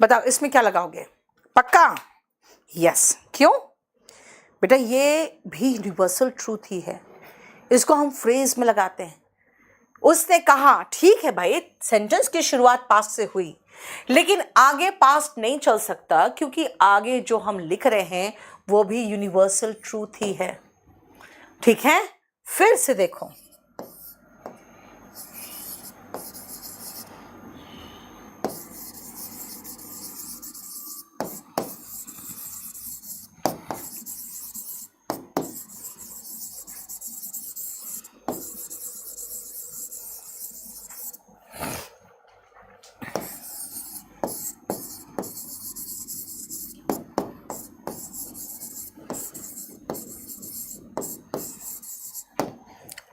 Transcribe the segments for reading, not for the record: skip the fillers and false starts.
बताओ इसमें क्या लगाओगे? पक्का? यस। क्यों बेटा? ये भी यूनिवर्सल ट्रूथ ही है, इसको हम फ्रेज में लगाते हैं। उसने कहा, ठीक है भाई, सेंटेंस की शुरुआत पास्ट से हुई, लेकिन आगे पास्ट नहीं चल सकता, क्योंकि आगे जो हम लिख रहे हैं वो भी यूनिवर्सल ट्रूथ ही है। ठीक है, फिर से देखो।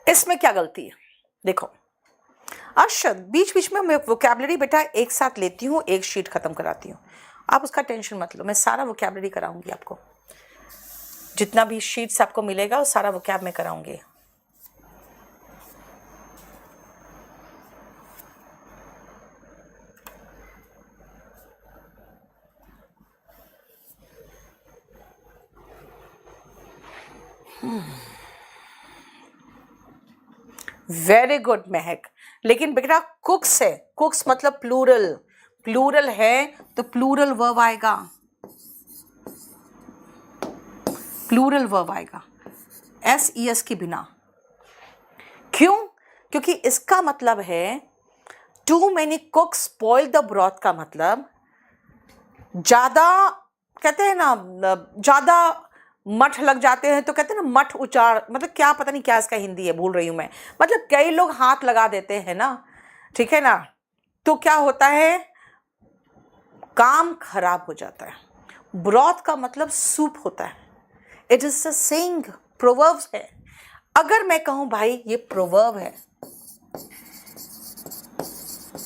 इसमें क्या गलती है? देखो अरशद, बीच बीच में मैं वोकैबुलरी बेटा एक साथ लेती हूँ, एक शीट खत्म कराती हूँ, आप उसका टेंशन मत लो, मैं सारा वोकैबुलरी कराऊंगी आपको। जितना भी शीट्स आपको मिलेगा वो सारा वोकैब में कराऊंगी। वेरी गुड महक। लेकिन बेटा कुक्स है, कुक्स मतलब प्लूरल, प्लूरल है तो प्लूरल वर्ब आएगा, प्लूरल वर्ब आएगा SES के बिना। क्यों? क्योंकि इसका मतलब है too many cooks spoil the broth का मतलब ज्यादा, कहते हैं ना, ज्यादा मठ लग जाते हैं तो कहते हैं ना मठ उचार, मतलब क्या, पता नहीं क्या इसका हिंदी है, भूल रही हूं मैं। मतलब कई लोग हाथ लगा देते हैं ना, ठीक है ना, तो क्या होता है, काम खराब हो जाता है। ब्रॉथ का मतलब सूप होता है। It is a saying, proverb है। अगर मैं कहूं भाई ये प्रोवर्ब है,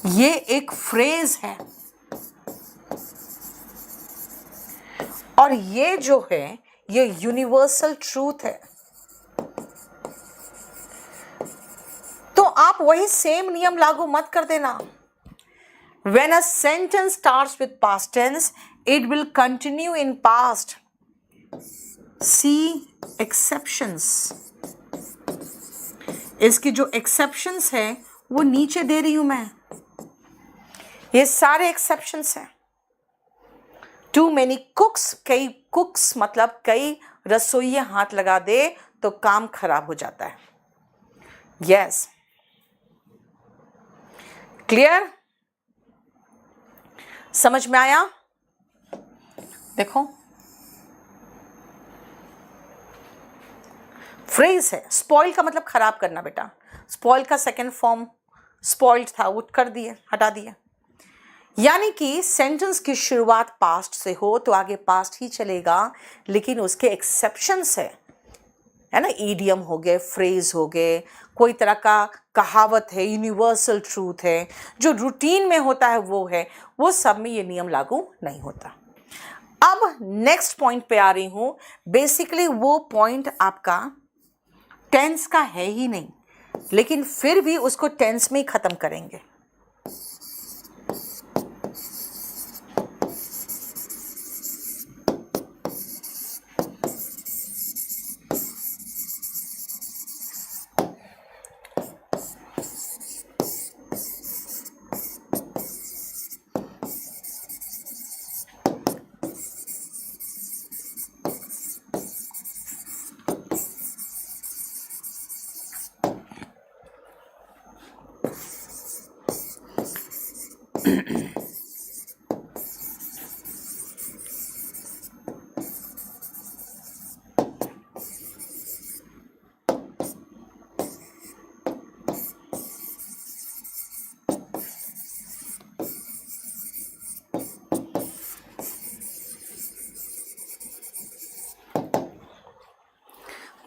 ये एक फ्रेज है, और ये जो है ये यूनिवर्सल ट्रूथ है, तो आप वही सेम नियम लागू मत कर देना। When a sentence starts with past tense, it will continue in past. See exceptions. इसकी जो exceptions है वो नीचे दे रही हूं मैं, ये सारे exceptions हैं। Too many cooks, कई cooks मतलब कई रसोइये हाथ लगा दे तो काम खराब हो जाता है। Yes. क्लियर? समझ में आया? देखो फ्रेज है, स्पॉइल का मतलब खराब करना बेटा, स्पॉइल का सेकंड फॉर्म स्पॉइल्ड था, वो कर दिए, हटा दिए। यानी कि सेंटेंस की शुरुआत पास्ट से हो तो आगे पास्ट ही चलेगा, लेकिन उसके एक्सेप्शंस है ना, ईडियम हो गए, फ्रेज हो गए, कोई तरह का कहावत है, यूनिवर्सल ट्रूथ है, जो रूटीन में होता है वो सब में ये नियम लागू नहीं होता। अब नेक्स्ट पॉइंट पे आ रही हूं। बेसिकली वो पॉइंट आपका टेंस का है ही नहीं, लेकिन फिर भी उसको टेंस में ही खत्म करेंगे।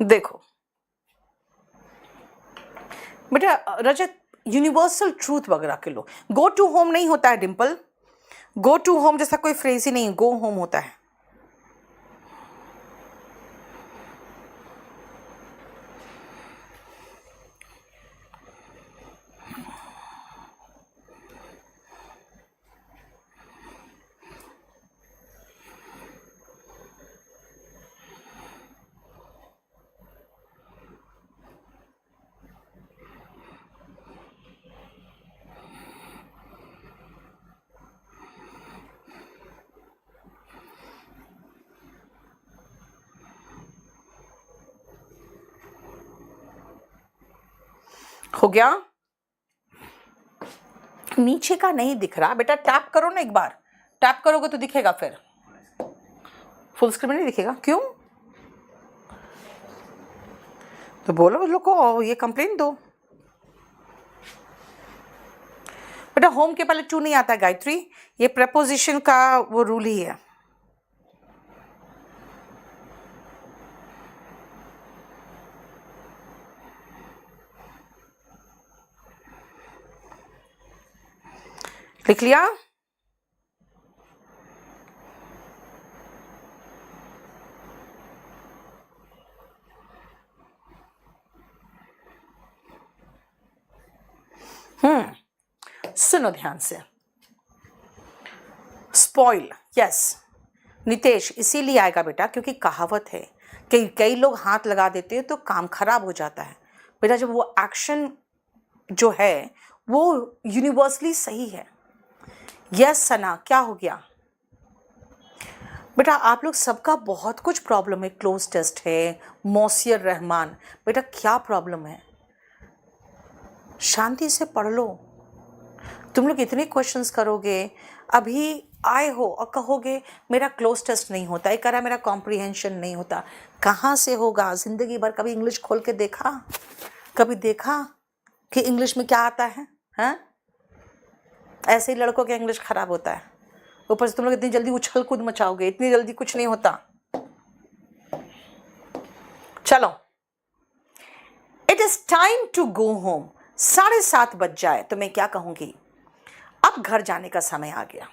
देखो बेटा रजत, यूनिवर्सल ट्रूथ वगैरह के लो, गो टू होम नहीं होता है डिंपल, गो टू होम जैसा कोई फ्रेज ही नहीं, गो होम होता है। हो गया? नीचे का नहीं दिख रहा बेटा, टैप करो ना एक बार, टैप करोगे तो दिखेगा, फिर फुल स्क्रीन में नहीं दिखेगा। क्यों? तो बोलो उन लोग को ये कंप्लेन दो। बेटा होम के पहले टू नहीं आता है गायत्री, ये प्रेपोजिशन का वो रूल ही है। लिख लिया? सुनो ध्यान से। स्पॉइल, यस नितेश, इसीलिए आएगा बेटा क्योंकि कहावत है कि कई लोग हाथ लगा देते हैं तो काम खराब हो जाता है। बेटा जब वो एक्शन जो है वो यूनिवर्सली सही है। यस सना, क्या हो गया? बेटा आप लोग सबका बहुत कुछ प्रॉब्लम है, क्लोज टेस्ट है, मौसियर रहमान, बेटा क्या प्रॉब्लम है? शांति से पढ़ लो। तुम लोग इतने क्वेश्चंस करोगे, अभी आए हो और कहोगे मेरा क्लोज टेस्ट नहीं होता, एक कह रहा मेरा कॉम्प्रिहेंशन नहीं होता। कहाँ से होगा? ज़िंदगी भर कभी इंग्लिश खोल के देखा? कभी देखा कि इंग्लिश में क्या आता है? हाँ, ऐसे ही लड़कों का इंग्लिश खराब होता है। ऊपर से तुम लोग इतनी जल्दी उछल कूद मचाओगे, इतनी जल्दी कुछ नहीं होता। चलो, it is time to go home. 7:30 बज जाए तो मैं क्या कहूंगी? अब घर जाने का समय आ गया।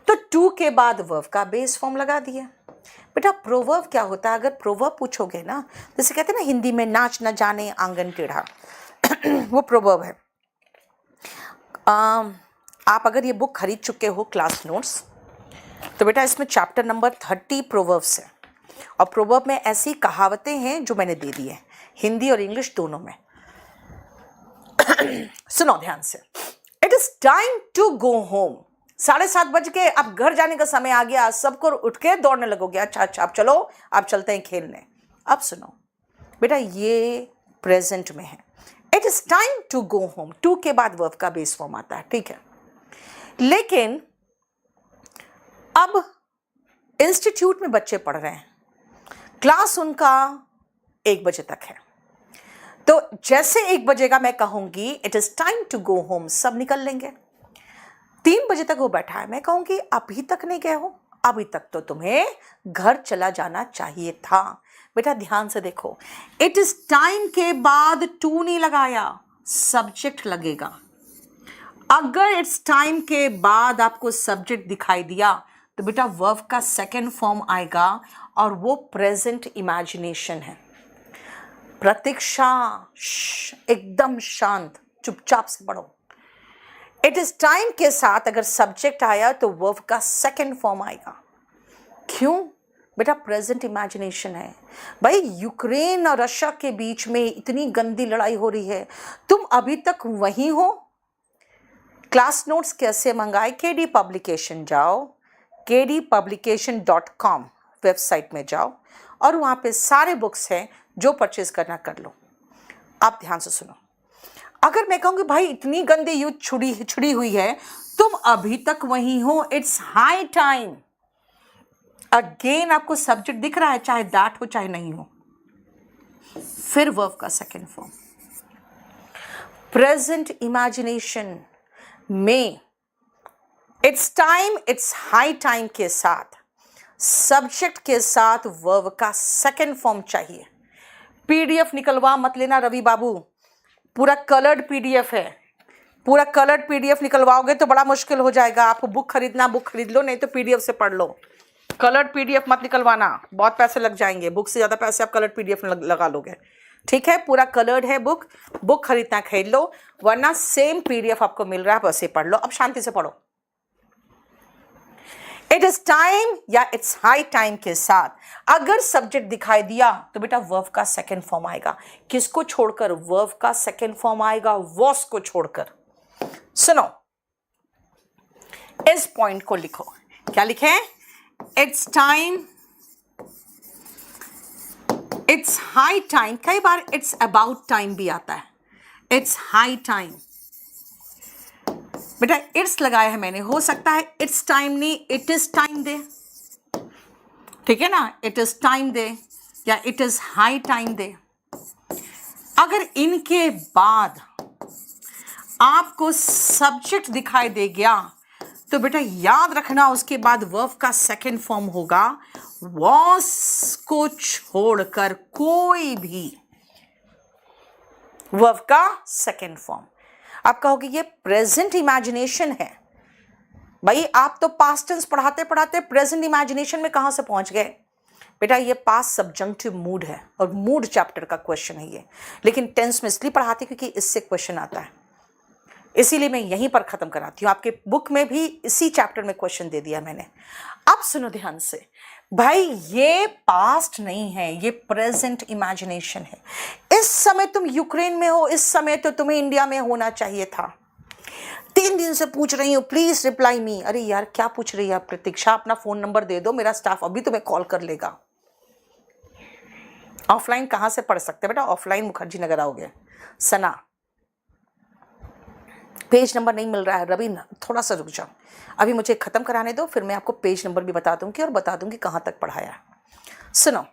तो टू के बाद वर्ब का बेस फॉर्म लगा दिया। बेटा प्रोवर्ब क्या होता है? अगर प्रोवर्ब पूछोगे ना, जैसे कहते हैं ना हिंदी में नाच न जाने आंगन टेढ़ा वो प्रोवर्ब है। आप अगर ये बुक खरीद चुके हो क्लास नोट्स, तो बेटा इसमें चैप्टर नंबर 30 प्रोवर्ब्स है, और प्रोवर्ब में ऐसी कहावतें हैं जो मैंने दे दी है, हिंदी और इंग्लिश दोनों में। सुनो ध्यान से। It is time to go home. 7:30 बज के, अब घर जाने का समय आ गया, सबको उठ के दौड़ने लगोगे। अच्छा अब चलो, अब चलते हैं खेलने। अब सुनो बेटा, ये प्रेजेंट में है। It is time to go home, to के बाद वर्ब का बेस फॉर्म आता है, ठीक है। लेकिन अब इंस्टीट्यूट में बच्चे पढ़ रहे हैं, क्लास उनका 1 बजे तक है। तो जैसे 1 बजेगा मैं कहूंगी it is time to go home, सब निकल लेंगे। 3 बजे तक वो बैठा है, मैं कहूंगी अभी तक नहीं गए हो, अभी तक तो तुम्हें घर चला जाना चाहिए था। बेटा ध्यान से देखो, इट इज टाइम के बाद टू नहीं लगाया, सब्जेक्ट लगेगा। अगर इट्स टाइम के बाद आपको सब्जेक्ट दिखाई दिया तो बेटा वर्ब का सेकेंड फॉर्म आएगा, और वो प्रेजेंट इमेजिनेशन है। प्रतीक्षा, एकदम शांत, चुपचाप से पढ़ो। इट इज टाइम के साथ अगर सब्जेक्ट आया तो वर्ब का सेकेंड फॉर्म आएगा। क्यों? बेटा प्रेजेंट इमेजिनेशन है। भाई यूक्रेन और रशिया के बीच में इतनी गंदी लड़ाई हो रही है, तुम अभी तक वहीं हो। क्लास नोट्स कैसे मंगाए? केडी पब्लिकेशन जाओ, kdpublication.com वेबसाइट में जाओ, और वहाँ पे सारे बुक्स हैं, जो परचेज करना कर लो। आप ध्यान से सुनो। अगर मैं कहूँगी भाई इतनी गंदी युद्ध छुड़ी हुई है, तुम अभी तक वहीं हो, इट्स हाई टाइम। अगेन आपको सब्जेक्ट दिख रहा है, चाहे दैट हो चाहे नहीं हो। फिर वर्ब का सेकेंड फॉर्म। प्रेजेंट इमेजिनेशन में it's time, it's high time के साथ सब्जेक्ट के साथ वर्ब का सेकेंड फॉर्म चाहिए। पीडीएफ निकलवा मत लेना रवि बाबू, पूरा कलर्ड पीडीएफ है। पूरा कलर्ड पीडीएफ निकलवाओगे तो बड़ा मुश्किल हो जाएगा। आपको बुक खरीदना, बुक खरीद लो, नहीं तो पीडीएफ से पढ़ लो। कलर्ड पीडीएफ मत निकलवाना, बहुत पैसे लग जाएंगे। बुक से ज़्यादा पैसे आप कलर्ड पीडीएफ में लगा लोगे, ठीक है। पूरा कलर्ड है बुक, बुक खरीदना खरीद लो, वरना सेम पीडीएफ आपको मिल रहा है, बस ये पढ़ लो। अब शांति से पढ़ो। इट इज टाइम या इट्स हाई टाइम के साथ अगर सब्जेक्ट दिखाई दिया तो बेटा वर्ब का सेकेंड फॉर्म आएगा। किसको छोड़कर? वर्ब का सेकेंड फॉर्म आएगा, वॉस को छोड़कर। सुनो, इस पॉइंट को लिखो। क्या लिखे? It's time, it's high time. कई बार इट्स अबाउट टाइम भी आता है। It's high time. बेटा इट्स लगाया है मैंने, हो सकता है इट्स टाइम नहीं इट इज टाइम दे, ठीक है ना, इट इज टाइम दे या इट इज हाई टाइम दे। अगर इनके बाद आपको सब्जेक्ट दिखाई दे गया तो बेटा याद रखना उसके बाद वर्ब का सेकंड फॉर्म होगा वॉस को छोड़कर कोई भी वर्ब का सेकंड फॉर्म। आप कहोगे ये प्रेजेंट इमेजिनेशन है। भाई आप तो पास्ट टेंस पढ़ाते पढ़ाते प्रेजेंट इमेजिनेशन में कहां से पहुंच गए? बेटा ये पास्ट सब्जंक्टिव मूड है और मूड चैप्टर का क्वेश्चन है ये, लेकिन टेंस में इसलिए पढ़ाती क्योंकि इससे क्वेश्चन आता है, इसीलिए मैं यहीं पर खत्म कराती हूँ। आपके बुक में भी इसी चैप्टर में क्वेश्चन दे दिया मैंने। अब सुनो ध्यान से, भाई ये पास्ट नहीं है, ये प्रेजेंट इमेजिनेशन है। इस समय तुम यूक्रेन में हो, इस समय तो तुम्हें इंडिया में होना चाहिए था। 3 दिन से पूछ रही हूँ प्लीज रिप्लाई मी। अरे यार क्या पूछ रही है आप प्रतीक्षा, अपना फोन नंबर दे दो, मेरा स्टाफ अभी तुम्हें कॉल कर लेगा। ऑफलाइन कहाँ से पढ़ सकते बेटा? ऑफलाइन मुखर्जी नगर आओगे। सना पेज नंबर नहीं मिल रहा है। रवि थोड़ा सा रुक जाओ, अभी मुझे खत्म कराने दो, फिर मैं आपको पेज नंबर भी बता दूंगी और बता दूंगी कहाँ तक पढ़ाया। सुनो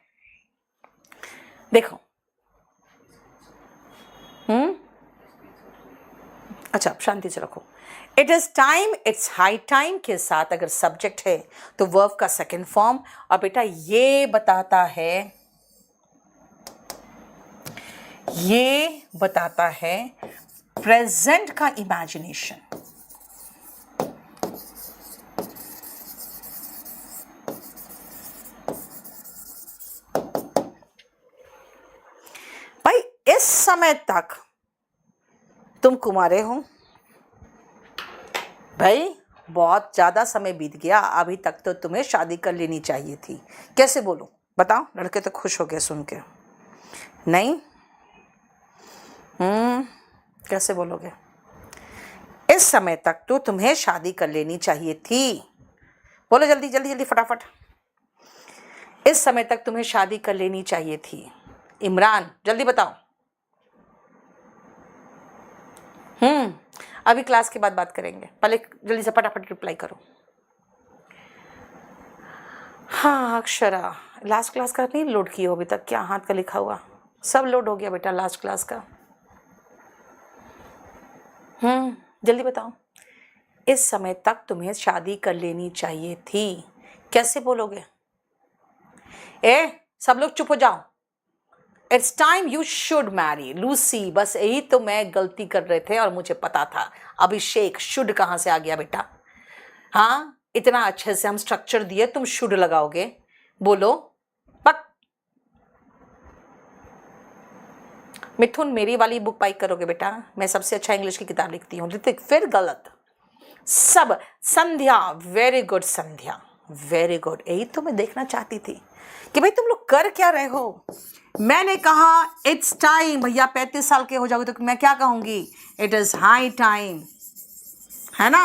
देखो, अच्छा शांति से रखो। It is time, it's high time के साथ अगर सब्जेक्ट है तो वर्ब का सेकंड फॉर्म। और बेटा ये बताता है प्रेजेंट का इमेजिनेशन। भाई इस समय तक तुम कुमारे हो, भाई बहुत ज्यादा समय बीत गया, अभी तक तो तुम्हें शादी कर लेनी चाहिए थी। कैसे बोलो बताओ? लड़के तो खुश हो गए सुन के। नहीं कैसे बोलोगे? इस समय तक तो तुम्हें शादी कर लेनी चाहिए थी। बोलो जल्दी जल्दी जल्दी फटाफट। इस समय तक तुम्हें शादी कर लेनी चाहिए थी। इमरान जल्दी बताओ। अभी क्लास के बाद बात करेंगे, पहले जल्दी से फटाफट रिप्लाई करो। हाँ अक्षरा लास्ट क्लास का नहीं लोड किए हो अभी तक? क्या हाथ का लिखा हुआ सब लोड हो गया बेटा लास्ट क्लास का। जल्दी बताओ। इस समय तक तुम्हें शादी कर लेनी चाहिए थी। कैसे बोलोगे? सब लोग चुप हो जाओ। It's time you should Mary. Lucy बस यही तो मैं गलती कर रहे थे और मुझे पता था। अभिषेक शुड कहां से आ गया बेटा? हाँ इतना अच्छे से हम स्ट्रक्चर दिए, तुम शुड लगाओगे? बोलो पक। मिथुन मेरी वाली बुक बाई करोगे बेटा? मैं सबसे अच्छा इंग्लिश की किताब लिखती हूँ। ऋतिक फिर गलत सब। संध्या वेरी गुड, संध्या वेरी गुड। यही तो मैं देखना चाहती थी कि भाई तुम लोग कर क्या रहे हो। मैंने कहा इट्स टाइम, भैया 35 साल के हो जाओगे तो मैं क्या कहूंगी? इट इज हाई टाइम, है ना।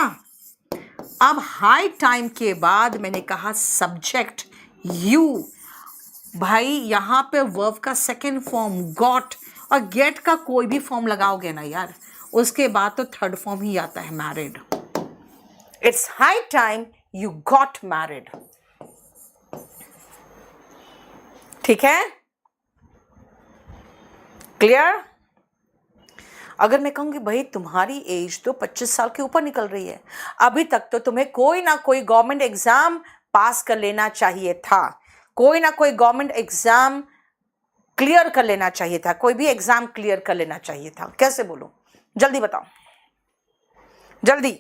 अब हाई टाइम के बाद मैंने कहा सब्जेक्ट यू। भाई यहां पे वर्ब का सेकेंड फॉर्म गॉट, और गेट का कोई भी फॉर्म लगाओगे ना यार, उसके बाद तो थर्ड फॉर्म ही आता है married. It's high time you got married. ठीक है, क्लियर? अगर मैं कहूंगी भाई तुम्हारी एज तो 25 साल के ऊपर निकल रही है, अभी तक तो तुम्हें कोई ना कोई गवर्नमेंट एग्जाम पास कर लेना चाहिए था, कोई ना कोई गवर्नमेंट एग्जाम क्लियर कर लेना चाहिए था, कोई भी एग्जाम क्लियर कर लेना चाहिए था। कैसे बोलो? जल्दी बताओ जल्दी।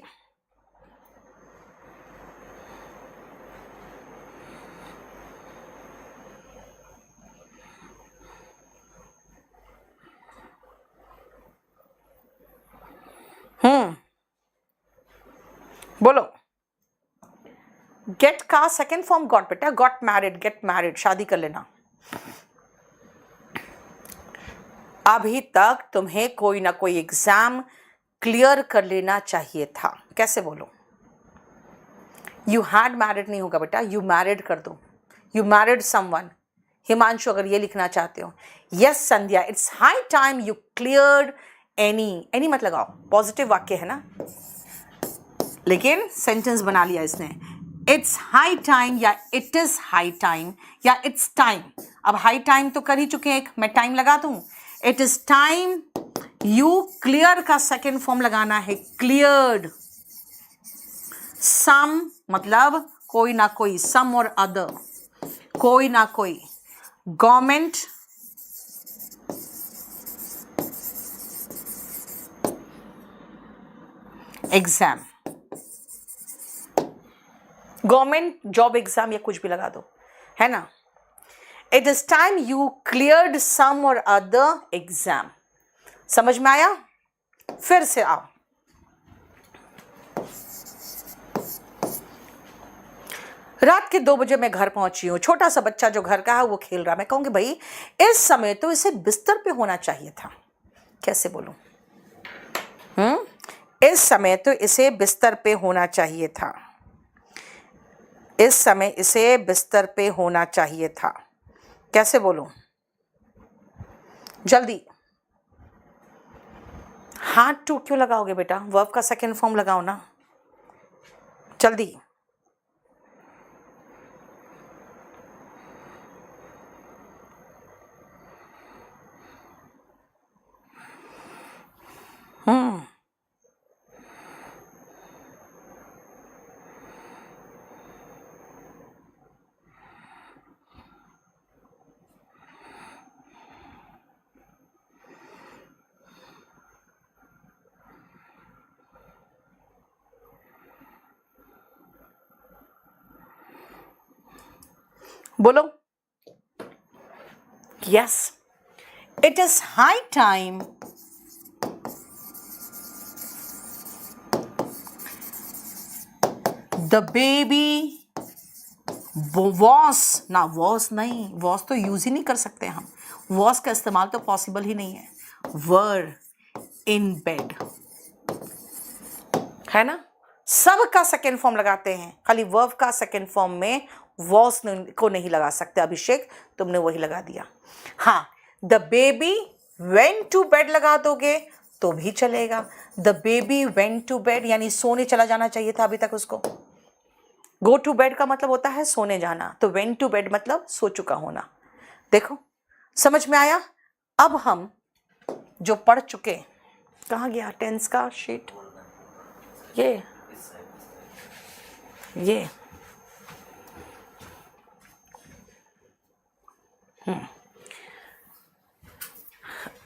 बोलो। गेट का सेकेंड फॉर्म गॉट बेटा, गॉट मैरिड, गेट मैरिड, शादी कर लेना। अभी तक तुम्हें कोई ना कोई एग्जाम क्लियर कर लेना चाहिए था। कैसे बोलो? यू हैड मैरिड नहीं होगा बेटा, यू मैरिड कर दो, यू मैरिड समवन। हिमांशु अगर ये लिखना चाहते हो, yes Sandhya it's high time you cleared any मत लगाओ, पॉजिटिव वाक्य है ना, लेकिन सेंटेंस बना लिया इसने। इट्स हाई टाइम या इट इज हाई टाइम या इट्स टाइम। अब हाई टाइम तो कर ही चुके हैं, एक मैं टाइम लगा दूं। It is time you clear का सेकेंड फॉर्म लगाना है, क्लियर्ड। सम मतलब कोई ना कोई, सम और अदर, कोई ना कोई। Government exam, government job exam या कुछ भी लगा दो, है ना। It is time you cleared some और अदर एग्जाम। समझ में आया? फिर से आओ, रात के 2 बजे मैं घर पहुंची हूं, छोटा सा बच्चा जो घर का है वो खेल रहा। मैं कहूंगी भाई इस समय तो इसे बिस्तर पे होना चाहिए था। कैसे बोलूं? इस समय तो इसे बिस्तर पे होना चाहिए था, इस समय इसे बिस्तर पे होना चाहिए था। कैसे बोलूं? जल्दी। हाथ टू क्यों लगाओगे बेटा? वर्ब का सेकेंड फॉर्म लगाओ ना, जल्दी। बोलो। Yes, it is high time the baby was ना, वॉस नहीं, वॉस तो यूज ही नहीं कर सकते हम, वॉस का इस्तेमाल तो पॉसिबल ही नहीं है। वर इन बेड, है ना। सब का सेकेंड फॉर्म लगाते हैं, खाली वर्ब का सेकेंड फॉर्म में वॉस को नहीं लगा सकते। अभिषेक तुमने वही लगा दिया। हाँ, the baby went to bed लगा दोगे तो भी चलेगा। The baby went to bed यानी सोने चला जाना चाहिए था अभी तक उसको। गो टू बेड का मतलब होता है सोने जाना, तो वेंट टू बेड मतलब सो चुका होना। देखो समझ में आया? अब हम जो पढ़ चुके, कहाँ गया टेंस का शीट? ये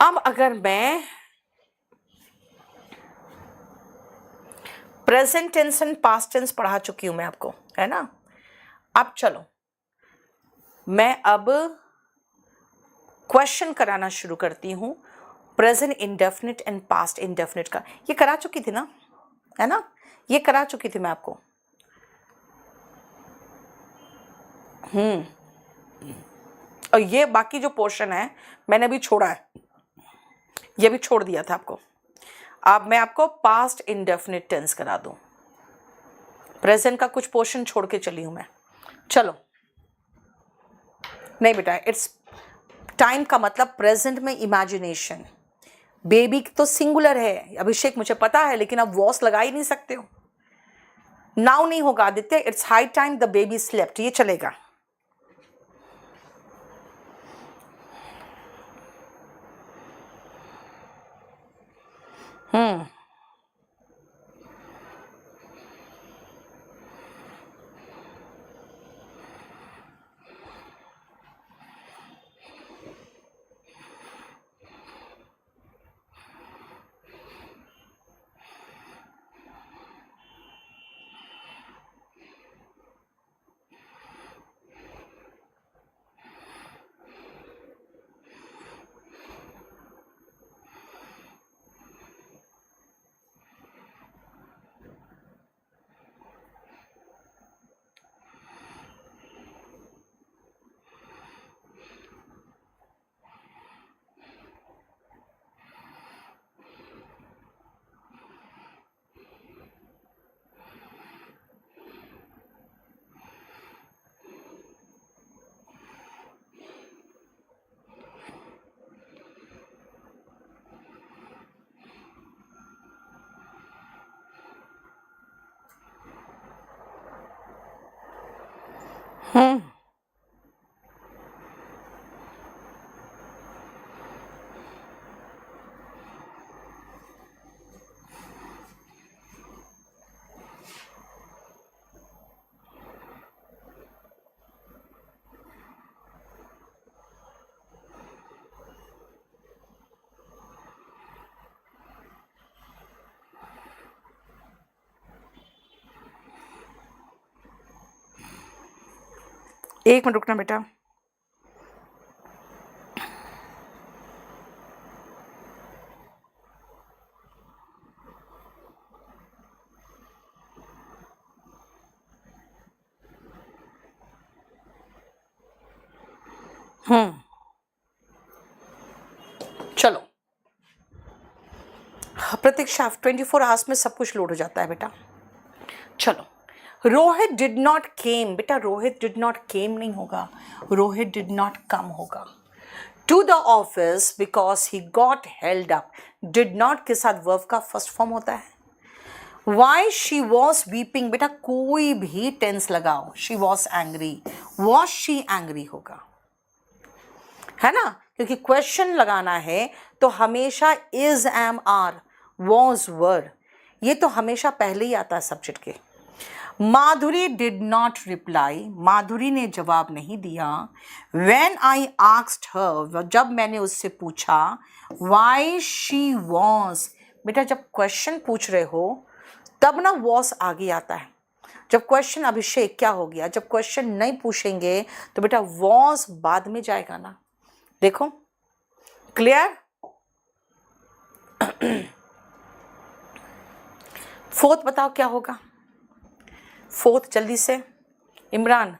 अब अगर मैं present tense and past tense पढ़ा चुकी हूं मैं आपको, है ना। अब चलो मैं अब क्वेश्चन कराना शुरू करती हूं, present indefinite and past indefinite का। ये करा चुकी थी ना, है ना, ये करा चुकी थी मैं आपको। और ये बाकी जो पोर्शन है मैंने अभी छोड़ा है, ये भी छोड़ दिया था आपको। अब मैं आपको पास्ट इंडेफिनिट टेंस करा दूं, प्रेजेंट का कुछ पोर्शन छोड़ के चली हूं मैं। चलो, नहीं बेटा, इट्स टाइम का मतलब प्रेजेंट में इमेजिनेशन। बेबी तो सिंगुलर है अभिषेक, मुझे पता है, लेकिन आप वॉस लगा ही नहीं सकते हो। नाउ नहीं होगा Aditya. It's high time the baby slept, ये चलेगा। हम्म एक मिनट रुकना बेटा। चलो प्रतीक्षा 24 आवर्स में सब कुछ लोड हो जाता है बेटा। चलो, रोहित डिड नॉट केम, बेटा रोहित डिड नॉट केम नहीं होगा, रोहित डिड नॉट कम होगा। To the office because he got held up, did not के साथ वर्ब का फर्स्ट फॉर्म होता है। वाई शी वॉज वीपिंग, बेटा कोई भी टेंस लगाओ, she was angry, was she angry होगा, है ना, क्योंकि क्वेश्चन लगाना है तो हमेशा is am are was were, ये तो हमेशा पहले ही आता है सब्जेक्ट के। Madhuri did not reply, Madhuri ने जवाब नहीं दिया। व्हेन आई आस्क्ड हर, जब मैंने उससे पूछा। वाई शी वॉज, बेटा जब क्वेश्चन पूछ रहे हो तब ना वॉज आगे आता है। जब क्वेश्चन अभिषेक क्या हो गया, जब क्वेश्चन नहीं पूछेंगे तो बेटा वॉज बाद में जाएगा ना। देखो क्लियर। फोर्थ बताओ क्या होगा, फोर्थ जल्दी से इमरान।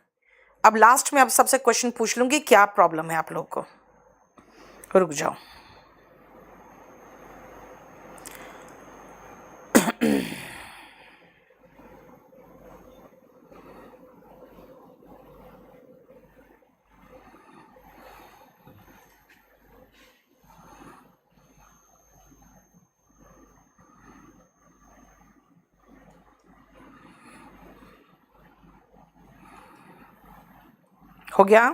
अब लास्ट में अब सबसे क्वेश्चन पूछ लूंगी, क्या प्रॉब्लम है आप लोग को, रुक जाओ। हो गया।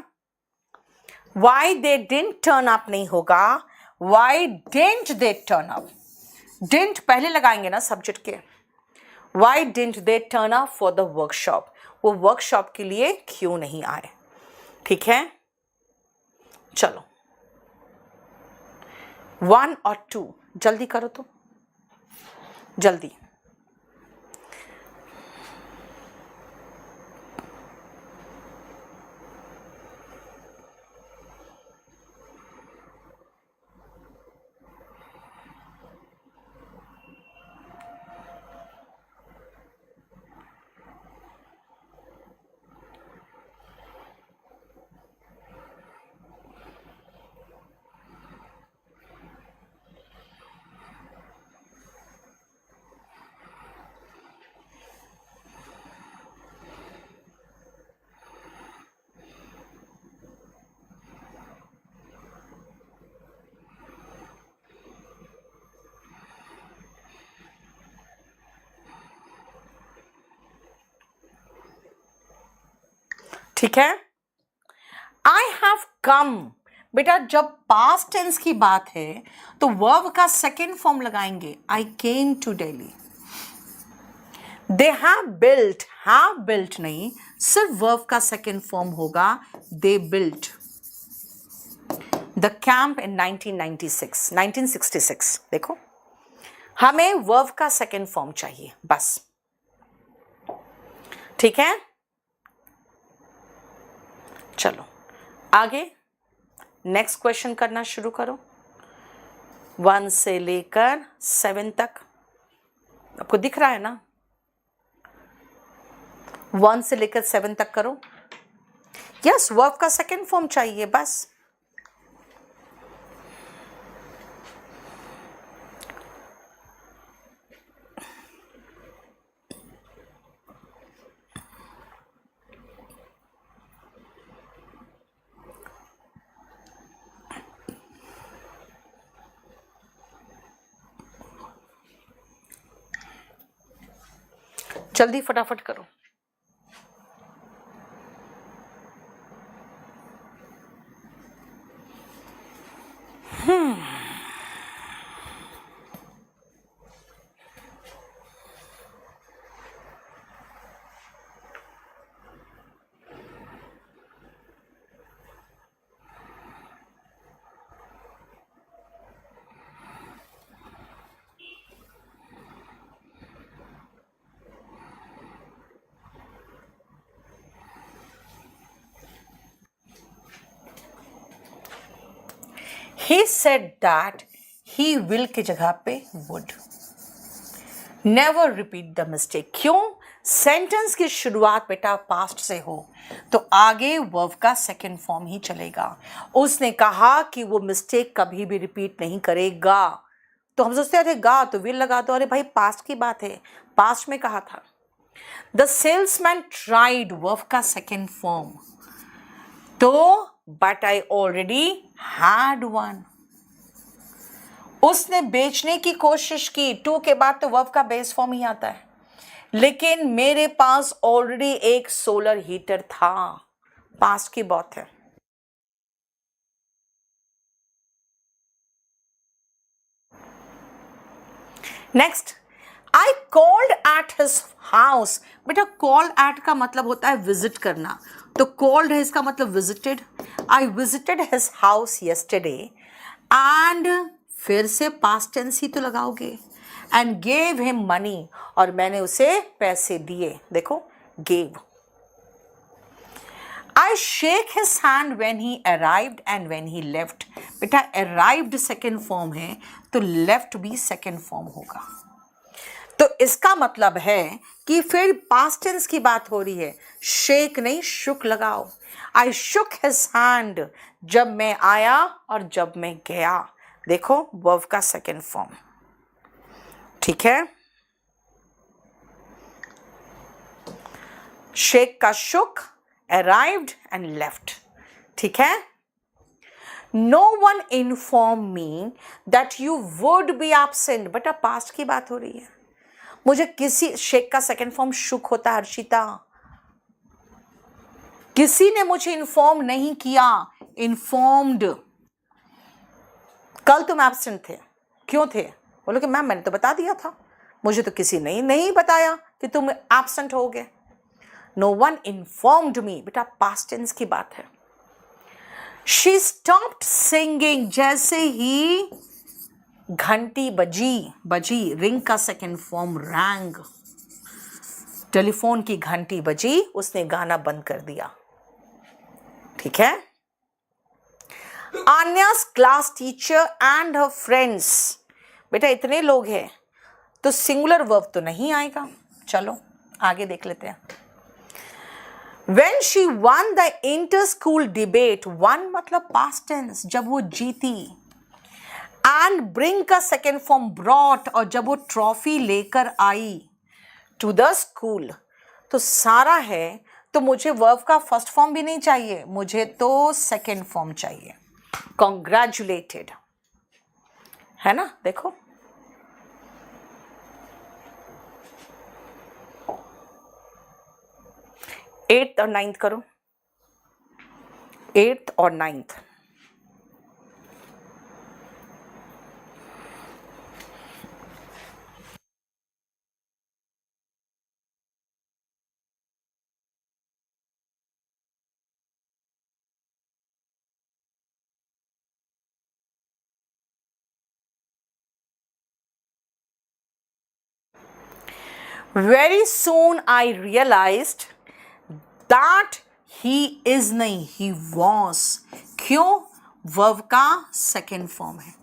Why they didn't turn up नहीं होगा, Y didn't they turn up, didn't पहले लगाएंगे ना सब्जेक्ट के। Y didn't they turn up for the workshop, वो वर्कशॉप के लिए क्यों नहीं आए, ठीक है। चलो 1 और 2 जल्दी करो तो, जल्दी। ठीक है। आई हैव कम, बेटा जब पास्ट टेंस की बात है तो वर्ब का सेकेंड फॉर्म लगाएंगे, I came to Delhi. They have built नहीं, सिर्फ वर्ब का सेकेंड फॉर्म होगा, they built the camp in 1966। देखो हमें वर्ब का सेकेंड फॉर्म चाहिए बस, ठीक है। चलो आगे नेक्स्ट क्वेश्चन करना शुरू करो, 1 से लेकर 7 तक। आपको दिख रहा है ना, 1 से लेकर 7 तक करो। यस, वर्ब का सेकेंड फॉर्म चाहिए बस। जल्दी फटाफट करो। He said that he will की जगह पे would. Never repeat the mistake. क्यों? सेंटेंस की शुरुआत बेटा पास्ट से हो तो आगे वर्ब का सेकेंड फॉर्म ही चलेगा. उसने कहा कि वो मिस्टेक कभी भी रिपीट नहीं करेगा. तो हम सोचते थे गा तो विल लगा दो. अरे भाई पास्ट की बात है, पास्ट में कहा था. द सेल्समैन ट्राइड वर्ब का सेकेंड फॉर्म. तो but I already had one. उसने बेचने की कोशिश की. टू के बाद तो वर्ब का बेस फॉर्म ही आता है. लेकिन मेरे पास ऑलरेडी एक सोलर हीटर था. पास्ट की बात है. Next, I called at his house. बेटा कॉल एट का मतलब होता है विजिट करना. तो कॉल्ड है इसका मतलब visited. I visited his house yesterday and फिर से पास्ट टेंस ही तो लगाओगे. एंड गेव हिम मनी और मैंने उसे पैसे दिए. देखो gave. I shake his hand when he arrived and when he left. बेटा अराइव्ड सेकेंड फॉर्म है तो लेफ्ट भी सेकेंड फॉर्म होगा. तो इसका मतलब है कि फिर पास्ट टेंस की बात हो रही है. शेक नहीं शुक लगाओ. आई शुक हिज हैंड जब मैं आया और जब मैं गया. देखो वर्ब का सेकेंड फॉर्म. ठीक है. शेक का शुक, अराइव्ड एंड लेफ्ट. ठीक है. No one inform me that you would be absent. बेटा पास्ट की बात हो रही है. मुझे किसी शेक का सेकेंड फॉर्म शुक होता है हर्षिता. किसी ने मुझे इन्फॉर्म नहीं किया. इन्फॉर्म्ड. कल तुम एब्सेंट थे. क्यों थे? बोलो कि मैम मैंने तो बता दिया था. मुझे तो किसी ने नहीं बताया कि तुम एब्सेंट होगे. No one informed me. बेटा पास्ट टेंस की बात है. She stopped singing. जैसे ही घंटी बजी रिंग का सेकेंड फॉर्म रैंग. टेलीफोन की घंटी बजी, उसने गाना बंद कर दिया. ठीक है. आन्यास class teacher and her friends. बेटा इतने लोग हैं तो सिंगुलर वर्ब तो नहीं आएगा. चलो आगे देख लेते हैं. When she won the inter-school debate, won मतलब past tense, जब वो जीती. And bring का second form brought, और जब वो ट्रॉफी लेकर आई to the school. तो सारा है तो मुझे वर्ब का फर्स्ट फॉर्म भी नहीं चाहिए. मुझे तो सेकेंड फॉर्म चाहिए. Congratulated. है ना. देखो एट्थ और नाइन्थ करो. एट्थ और ninth. Very soon I realized that he is नहीं, he was. क्यों? वर्ब का सेकेंड फॉर्म है.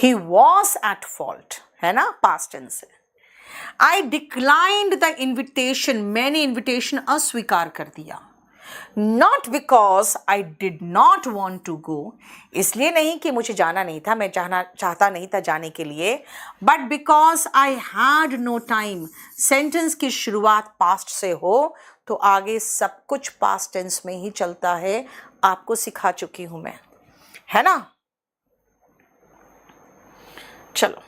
He was at fault, है ना. पास्ट टेंस है. I declined the invitation. मैंने इन्विटेशन अस्वीकार कर दिया. Not because I did not want to go. इसलिए नहीं कि मुझे जाना नहीं था, मैं चाहता नहीं था जाने के लिए. But because I had no time. Sentence की शुरुआत पास्ट से हो तो आगे सब कुछ पास्ट टेंस में ही चलता है. आपको सिखा चुकी हूं मैं, है ना. चलो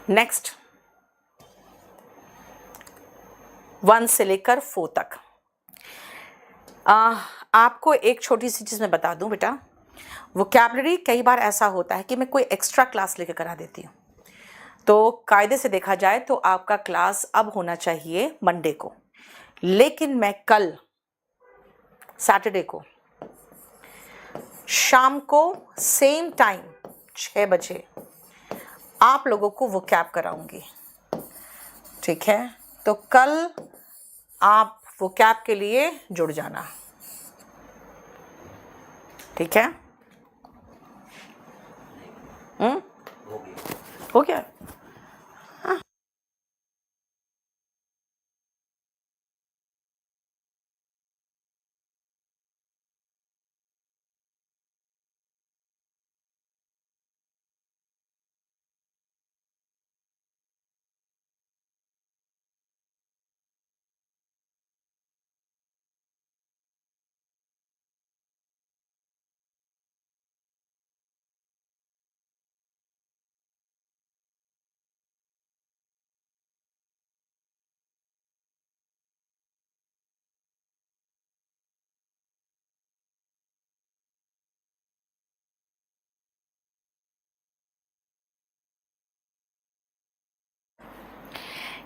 नेक्स्ट 1 से लेकर 4 तक. आपको एक छोटी सी चीज़ मैं बता दूं बेटा, वोकैबलरी कई बार ऐसा होता है कि मैं कोई एक्स्ट्रा क्लास लेकर करा देती हूँ। तो कायदे से देखा जाए तो आपका क्लास अब होना चाहिए मंडे को, लेकिन मैं कल सैटरडे को शाम को सेम टाइम 6 बजे आप लोगों को वोकैब कराऊंगी। ठीक है, तो कल आप वोकैब के लिए जुड़ जाना। ठीक है, हो गया।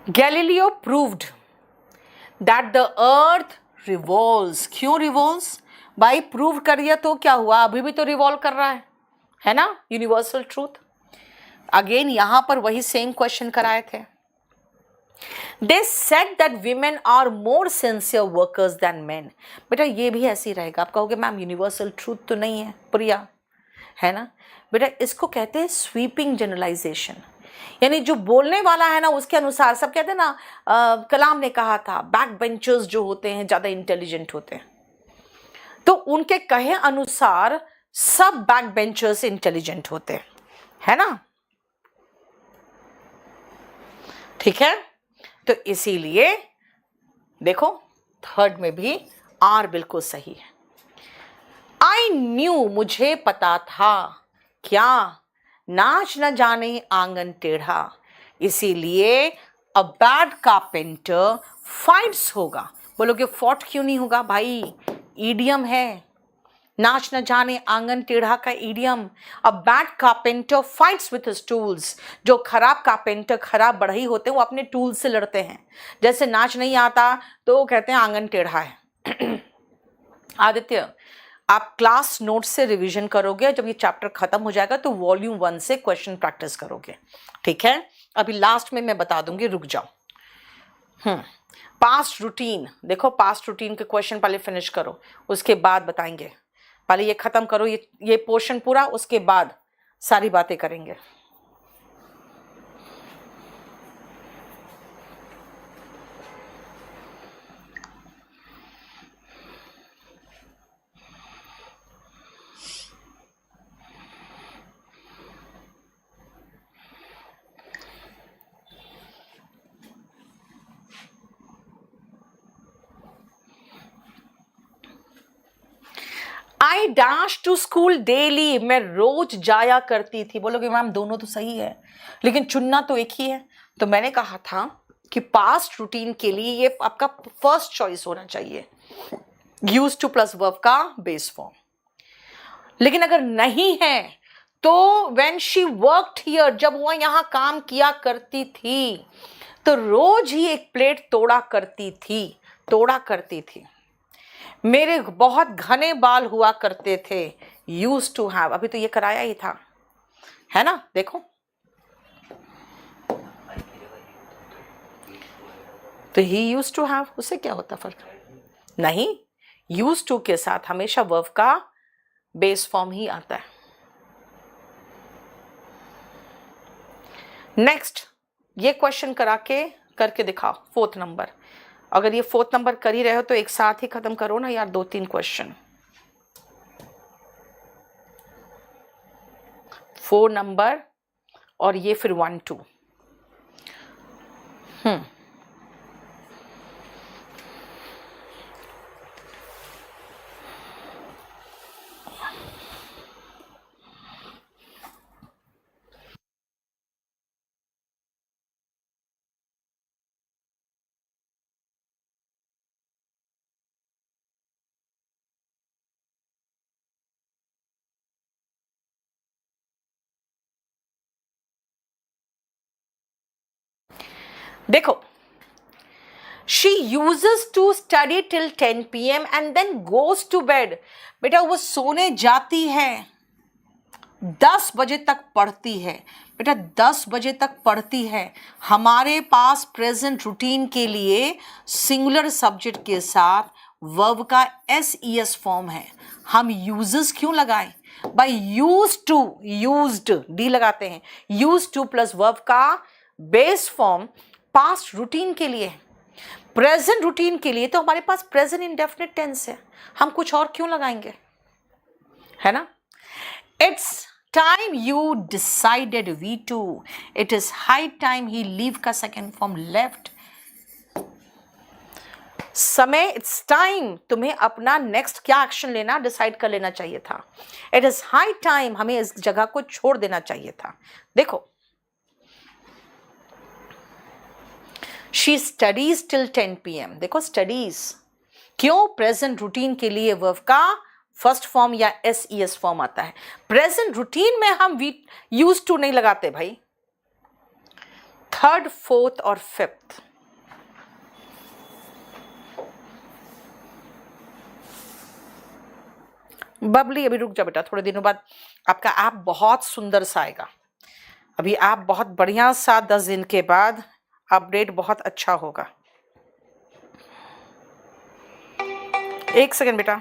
Galileo proved that the earth revolves. क्यों रिवॉल्व्स? भाई प्रूव कर दिया तो क्या हुआ, अभी भी तो रिवॉल्व कर रहा है ना, यूनिवर्सल ट्रूथ। अगेन यहां पर वही सेम क्वेश्चन कराए थे। They said that women are more sincere workers than men. बेटा ये भी ऐसे ही रहेगा। आप कहोगे मैम यूनिवर्सल ट्रूथ तो नहीं है प्रिया, है ना बेटा, इसको कहते हैं स्वीपिंग जनरलाइजेशन। यानी जो बोलने वाला है ना उसके अनुसार सब कहते हैं ना, कलाम ने कहा था बैक बेंचर्स जो होते हैं ज्यादा इंटेलिजेंट होते हैं, तो उनके कहे अनुसार सब बैक बेंचर्स इंटेलिजेंट होते हैं, है ना। ठीक है, तो इसीलिए देखो थर्ड में भी आर बिल्कुल सही है। आई न्यू, मुझे पता था, क्या, नाच न जाने आंगन टेढ़ा, इसीलिए अ बैड कारपेंटर फाइट्स होगा। बोलोगे फॉट क्यों नहीं होगा भाई, ईडियम है, नाच न जाने आंगन टेढ़ा का idiom. A bad carpenter fights with his tools. जो खराब कारपेंटर, खराब बढ़ई होते हैं, वो अपने टूल्स से लड़ते हैं। जैसे नाच नहीं आता तो वो कहते हैं आंगन टेढ़ा है। आदित्य, आप क्लास नोट से रिवीजन करोगे, जब ये चैप्टर खत्म हो जाएगा तो वॉल्यूम 1 से क्वेश्चन प्रैक्टिस करोगे। ठीक है, अभी लास्ट में मैं बता दूंगी, रुक जाओ। पास्ट रूटीन, देखो पास्ट रूटीन के क्वेश्चन पहले फिनिश करो, उसके बाद बताएंगे। पहले ये खत्म करो, ये पोर्शन पूरा, उसके बाद सारी बातें करेंगे। I dash to school daily, मैं रोज जाया करती थी। बोलोगे मैम दोनों तो सही है, लेकिन चुनना तो एक ही है। तो मैंने कहा था कि पास्ट रूटीन के लिए ये आपका फर्स्ट चॉइस होना चाहिए, यूज टू प्लस वर्ब का बेस फॉर्म। लेकिन अगर नहीं है तो व्हेन शी वर्कड हियर, जब वो यहां काम किया करती थी तो रोज ही एक प्लेट तोड़ा करती थी। मेरे बहुत घने बाल हुआ करते थे, यूज टू हैव, अभी तो ये कराया ही था, है ना। देखो तो ही यूज टू हैव, उससे क्या होता फर्क? नहीं, यूज टू के साथ हमेशा वर्ब का बेस फॉर्म ही आता है। नेक्स्ट ये क्वेश्चन करके दिखाओ, फोर्थ नंबर। अगर ये फोर्थ नंबर कर ही रहे हो तो एक साथ ही खत्म करो ना यार, 2-3 क्वेश्चन। 4 नंबर और ये फिर 1-2। देखो, she uses to study till 10 PM and then goes to bed. बेटा वो सोने जाती है, 10 बजे तक पढ़ती है। बेटा 10 बजे तक पढ़ती है। हमारे पास प्रेजेंट रूटीन के लिए सिंगुलर सब्जेक्ट के साथ वर्ब का एस फॉर्म है। हम यूजेस क्यों लगाएं? By use to, used D लगाते हैं। यूज टू प्लस वर्ब का बेस फॉर्म पास्ट रूटीन के लिए, प्रेजेंट रूटीन के लिए तो हमारे पास प्रेजेंट इंडेफिनिट टेंस है। हम कुछ और क्यों लगाएंगे, है ना? It's time you decided V2. It is high time he leave का second form left. समय, it's time तुम्हें अपना नेक्स्ट क्या एक्शन लेना डिसाइड कर लेना चाहिए था। It is high time हमें इस जगह को छोड़ देना चाहिए था। देखो, she studies till 10 PM। देखो स्टडीज क्यों, प्रेजेंट रूटीन के लिए वर्ब का फर्स्ट फॉर्म या एस फॉर्म आता है। प्रेजेंट रूटीन में हम यूज टू नहीं लगाते भाई। थर्ड, फोर्थ और फिफ्थ, बबली अभी रुक जा बेटा, थोड़े दिनों बाद आपका ऐप बहुत सुंदर सा आएगा। अभी आप बहुत बढ़िया सा 10 दिन के बाद अपडेट बहुत अच्छा होगा। एक सेकंड बेटा।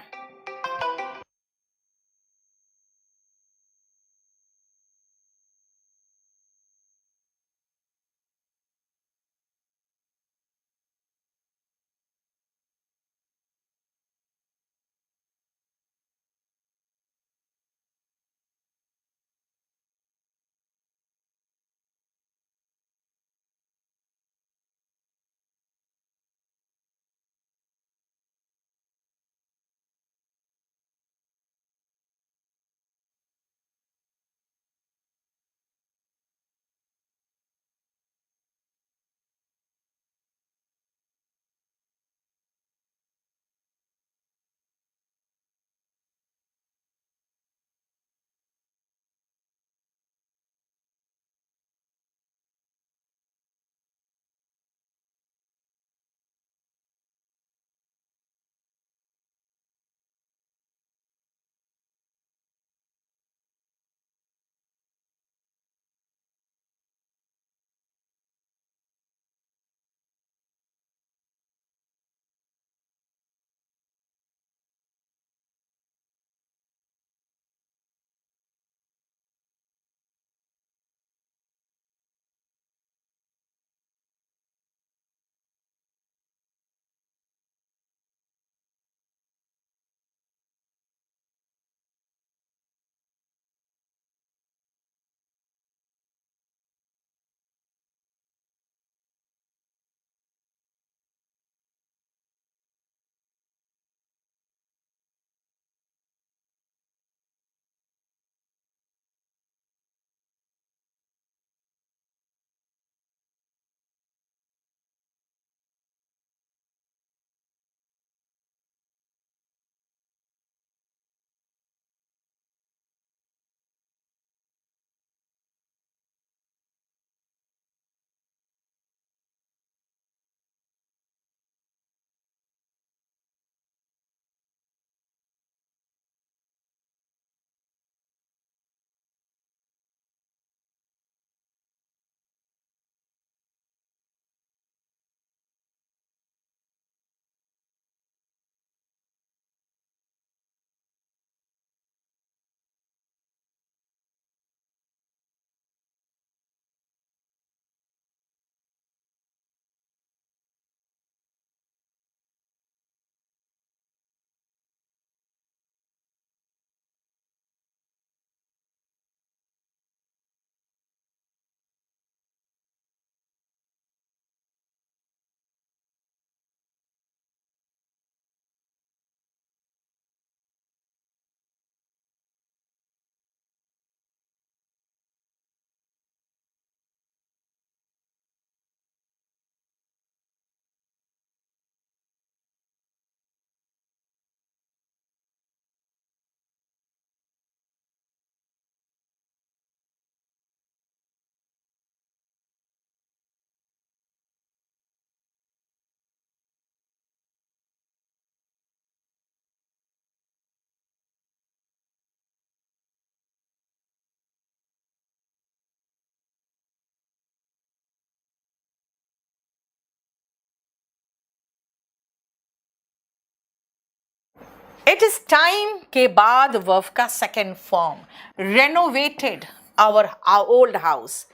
इट इज टाइम के बाद वर्ब का second form, renovated our old house,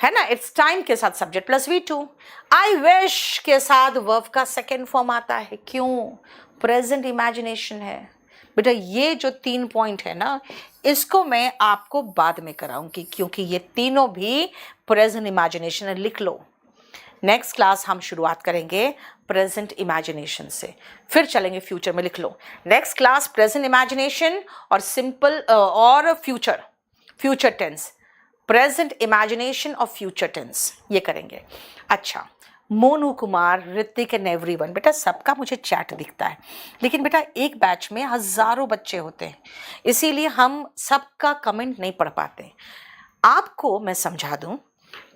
है ना। इट्स टाइम के साथ subject plus V2। I wish के साथ वर्ब का सेकेंड फॉर्म आता है, क्यों? प्रेजेंट इमेजिनेशन है। बेटा ये जो 3 पॉइंट है ना, इसको मैं आपको बाद में कराऊंगी, क्योंकि ये तीनों भी प्रेजेंट इमेजिनेशन है, लिख लो। नेक्स्ट क्लास हम शुरुआत करेंगे प्रेजेंट इमेजिनेशन से, फिर चलेंगे फ्यूचर में, लिख लो। नेक्स्ट क्लास प्रेजेंट इमेजिनेशन और सिंपल और फ्यूचर टेंस, प्रेजेंट इमेजिनेशन और फ्यूचर टेंस, ये करेंगे। अच्छा, मोनू कुमार, ऋतिक एंड एवरीवन, बेटा सबका मुझे चैट दिखता है, लेकिन बेटा एक बैच में हजारों बच्चे होते हैं, इसीलिए हम सबका कमेंट नहीं पढ़ पाते। आपको मैं समझा दूं,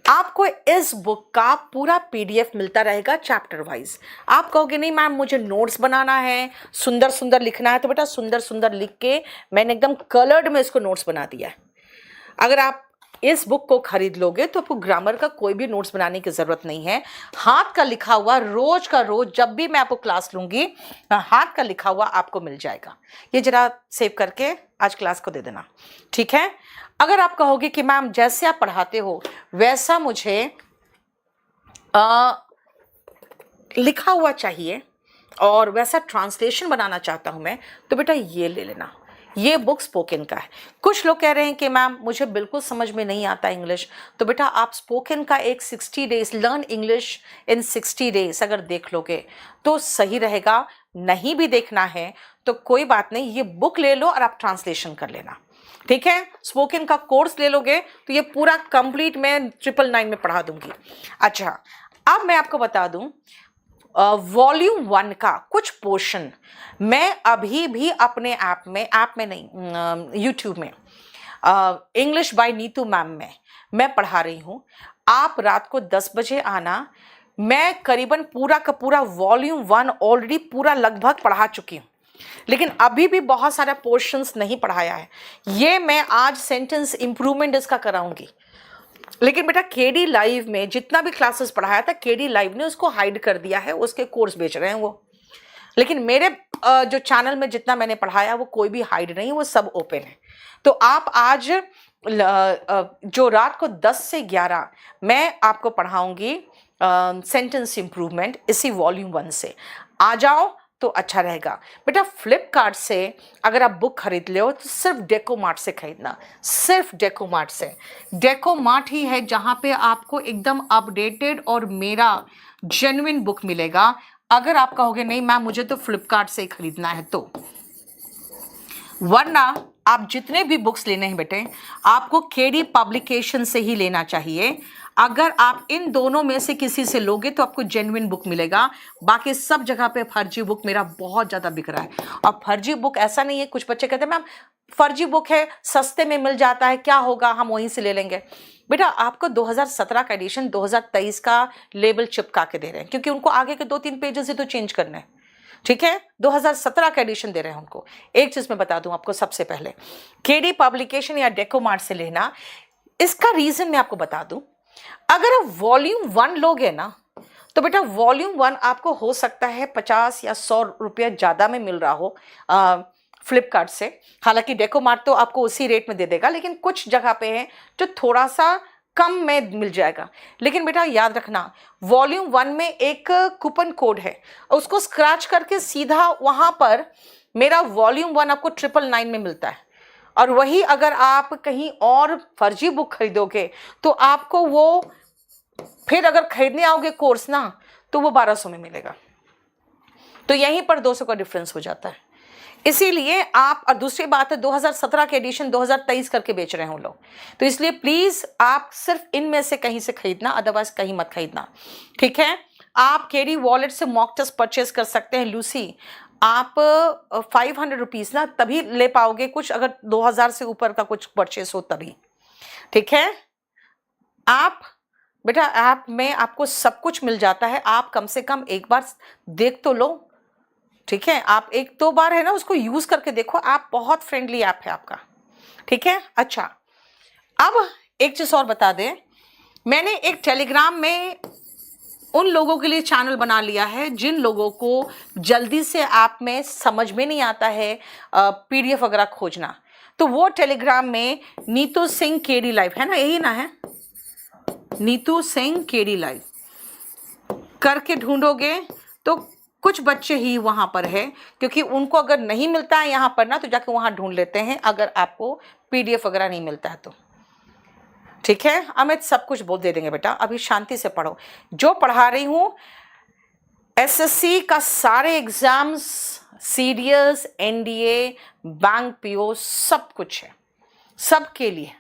आपको इस बुक का पूरा PDF मिलता रहेगा चैप्टर वाइज। आप कहोगे नहीं मैम मुझे नोट्स बनाना है, सुंदर सुंदर लिखना है, तो बेटा सुंदर सुंदर लिख के मैंने एकदम कलर्ड में इसको नोट्स बना दिया है। अगर आप इस बुक को खरीद लोगे तो आपको ग्रामर का कोई भी नोट्स बनाने की ज़रूरत नहीं है। हाथ का लिखा हुआ रोज का रोज जब भी मैं आपको क्लास लूँगी, हाथ का लिखा हुआ आपको मिल जाएगा। ये जरा सेव करके आज क्लास को दे देना, ठीक है। अगर आप कहोगे कि मैम जैसे आप पढ़ाते हो वैसा मुझे लिखा हुआ चाहिए और वैसा ट्रांसलेशन बनाना चाहता हूं मैं, तो बेटा ये ले लेना, ये बुक स्पोकन का है। कुछ लोग कह रहे हैं कि मैम मुझे बिल्कुल समझ में नहीं आता इंग्लिश, तो बेटा आप स्पोकन का एक 60 days learn English in 60 days अगर देख लोगे तो सही रहेगा। नहीं भी देखना है तो कोई बात नहीं, ये बुक ले लो और आप ट्रांसलेशन कर लेना, ठीक है। स्पोकन का कोर्स ले लोगे तो ये पूरा कंप्लीट मैं 999 में पढ़ा दूंगी। अच्छा, अब मैं आपको बता दूं, वॉल्यूम 1 का कुछ पोर्शन मैं अभी भी अपने ऐप में नहीं, यूट्यूब में इंग्लिश बाय नीतू मैम में मैं पढ़ा रही हूँ। आप रात को 10 बजे आना, मैं करीबन पूरा का पूरा वॉल्यूम 1 ऑलरेडी पूरा लगभग पढ़ा चुकी हूँ, लेकिन अभी भी बहुत सारा पोर्शंस नहीं पढ़ाया है। ये मैं आज सेंटेंस इंप्रूवमेंट इसका कराऊंगी, लेकिन बेटा केडी लाइव में जितना भी क्लासेस पढ़ाया था केडी लाइव ने उसको हाइड कर दिया है, उसके कोर्स बेच रहे हैं वो। लेकिन मेरे जो चैनल में जितना मैंने पढ़ाया वो कोई भी हाइड नहीं, वो सब ओपन है। तो आप आज जो रात को 10 से 11 मैं आपको पढ़ाऊंगी सेंटेंस इंप्रूवमेंट इसी वॉल्यूम 1 से, आ जाओ तो अच्छा रहेगा। बेटा फ्लिपकार्ट से अगर आप बुक खरीद ले हो तो सिर्फ डेकोमार्ट से खरीदना, सिर्फ डेकोमार्ट से। डेकोमार्ट ही है जहाँ पे आपको एकदम अपडेटेड और मेरा जेन्युइन बुक मिलेगा। अगर आप कहोगे नहीं मैम मुझे तो फ्लिपकार्ट से ही खरीदना है, तो वरना आप जितने भी बुक्स लेने हैं बेटे आपको केडी पब्लिकेशन से ही लेना चाहिए। अगर आप इन दोनों में से किसी से लोगे तो आपको जेन्युइन बुक मिलेगा। बाकी सब जगह पे फर्जी बुक मेरा बहुत ज़्यादा बिक रहा है। और फर्जी बुक ऐसा नहीं है, कुछ बच्चे कहते हैं मैम फर्जी बुक है सस्ते में मिल जाता है, क्या होगा हम वहीं से ले लेंगे। बेटा आपको 2017 का एडिशन 2023 का लेबल चिपका के दे रहे हैं, क्योंकि उनको आगे के 2-3 पेजेस ही तो चेंज करने हैं, ठीक है। 2017 का एडिशन दे रहे हैं उनको। एक चीज मैं बता दूं आपको, सबसे पहले केडी पब्लिकेशन या डेकोमार्ट से लेना। इसका रीजन मैं आपको बता दूं, अगर आप वॉल्यूम 1 लोगे ना तो बेटा वॉल्यूम 1 आपको हो सकता है 50 या 100 रुपया ज़्यादा में मिल रहा हो फ्लिपकार्ट से। हालांकि डेकोमार्ट तो आपको उसी रेट में दे देगा, लेकिन कुछ जगह पे है जो थोड़ा सा कम में मिल जाएगा। लेकिन बेटा याद रखना वॉल्यूम 1 में एक कूपन कोड है, उसको स्क्रैच करके सीधा वहाँ पर मेरा वॉल्यूम 1 आपको 999 में मिलता है। और वही अगर आप कहीं और फर्जी बुक खरीदोगे तो आपको वो फिर अगर खरीदने आओगे कोर्स ना तो वो 1200 में मिलेगा। तो यहीं पर 200 का डिफरेंस हो जाता है। इसीलिए आप, और दूसरी बात है 2017 के एडिशन 2023 करके बेच रहे हो लोग, तो इसलिए प्लीज आप सिर्फ इनमें से कहीं से खरीदना, अदरवाइज कहीं मत खरीदना, ठीक है। आप केडी वॉलेट से मॉक टेस्ट परचेज कर सकते हैं। लूसी आप 500 रुपीज़ ना तभी ले पाओगे कुछ, अगर 2000 से ऊपर का कुछ परचेस हो तभी, ठीक है। आप बेटा ऐप में आपको सब कुछ मिल जाता है, आप कम से कम एक बार देख तो लो, ठीक है। आप 1-2 बार है ना उसको यूज करके देखो, आप बहुत फ्रेंडली ऐप है आपका, ठीक है। अच्छा, अब एक चीज और बता दें, मैंने एक टेलीग्राम में उन लोगों के लिए चैनल बना लिया है जिन लोगों को जल्दी से ऐप में समझ में नहीं आता है पीडीएफ वगैरह खोजना। तो वो टेलीग्राम में नीतू सिंह केडी लाइव है ना, यही ना है, नीतू सिंह केडी लाइव करके ढूंढोगे तो कुछ बच्चे ही वहां पर है, क्योंकि उनको अगर नहीं मिलता है यहाँ पर ना तो जाके वहां ढूंढ लेते हैं अगर आपको पीडीएफ वगैरह नहीं मिलता है तो। ठीक है, अमित सब कुछ बोल दे देंगे बेटा, अभी शांति से पढ़ो। जो पढ़ा रही हूं एसएससी का सारे exams, CDS, NDA, bank PO सब कुछ है, सबके लिए।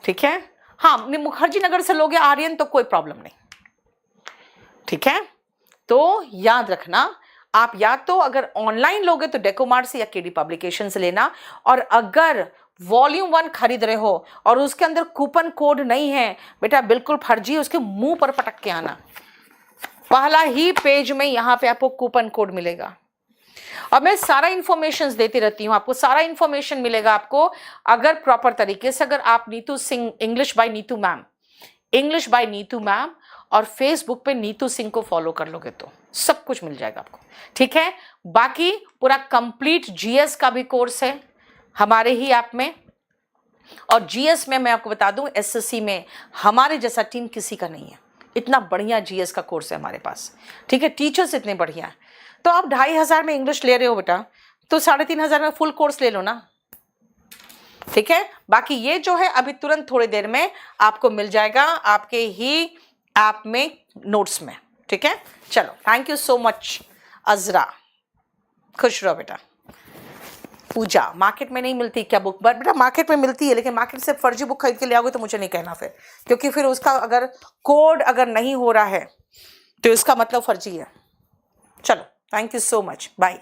ठीक है, हाँ मुखर्जी नगर से लोगे आर्यन तो कोई प्रॉब्लम नहीं। ठीक है, तो याद रखना आप या तो अगर ऑनलाइन लोगे तो डेकोमार्ट से या केडी पब्लिकेशन से लेना, और अगर वॉल्यूम 1 खरीद रहे हो और उसके अंदर कूपन कोड नहीं है बेटा, बिल्कुल फर्जी है, उसके मुंह पर पटक के आना। पहला ही पेज में यहां पे आपको कूपन कोड मिलेगा। और मैं सारा इंफॉर्मेशन देती रहती हूँ आपको, सारा इंफॉर्मेशन मिलेगा आपको अगर प्रॉपर तरीके से, अगर आप Neetu Singh English by Neetu ma'am, English by Neetu ma'am और फेसबुक पे नीतू सिंह को फॉलो कर लोगे तो सब कुछ मिल जाएगा आपको। ठीक है, बाकी पूरा कंप्लीट जीएस का भी कोर्स है हमारे ही ऐप में, और जीएस में मैं आपको बता दूं एसएससी में हमारे जैसा टीम किसी का नहीं है, इतना बढ़िया जीएस का कोर्स है हमारे पास। ठीक है, टीचर्स इतने बढ़िया हैं। तो आप 2500 में इंग्लिश ले रहे हो बेटा, तो 3500 में फुल कोर्स ले लो ना। ठीक है, बाकी ये जो है अभी तुरंत थोड़ी देर में आपको मिल जाएगा आपके ही ऐप में नोट्स में। ठीक है, चलो थैंक यू सो मच अजरा, खुश रहो बेटा। पूजा, मार्केट में नहीं मिलती क्या बुक? बट बेटा मार्केट में मिलती है, लेकिन मार्केट से फर्जी बुक खरीद के ले आओगे तो मुझे नहीं कहना फिर, क्योंकि फिर उसका अगर कोड अगर नहीं हो रहा है तो इसका मतलब फर्जी है। चलो thank you so much, bye.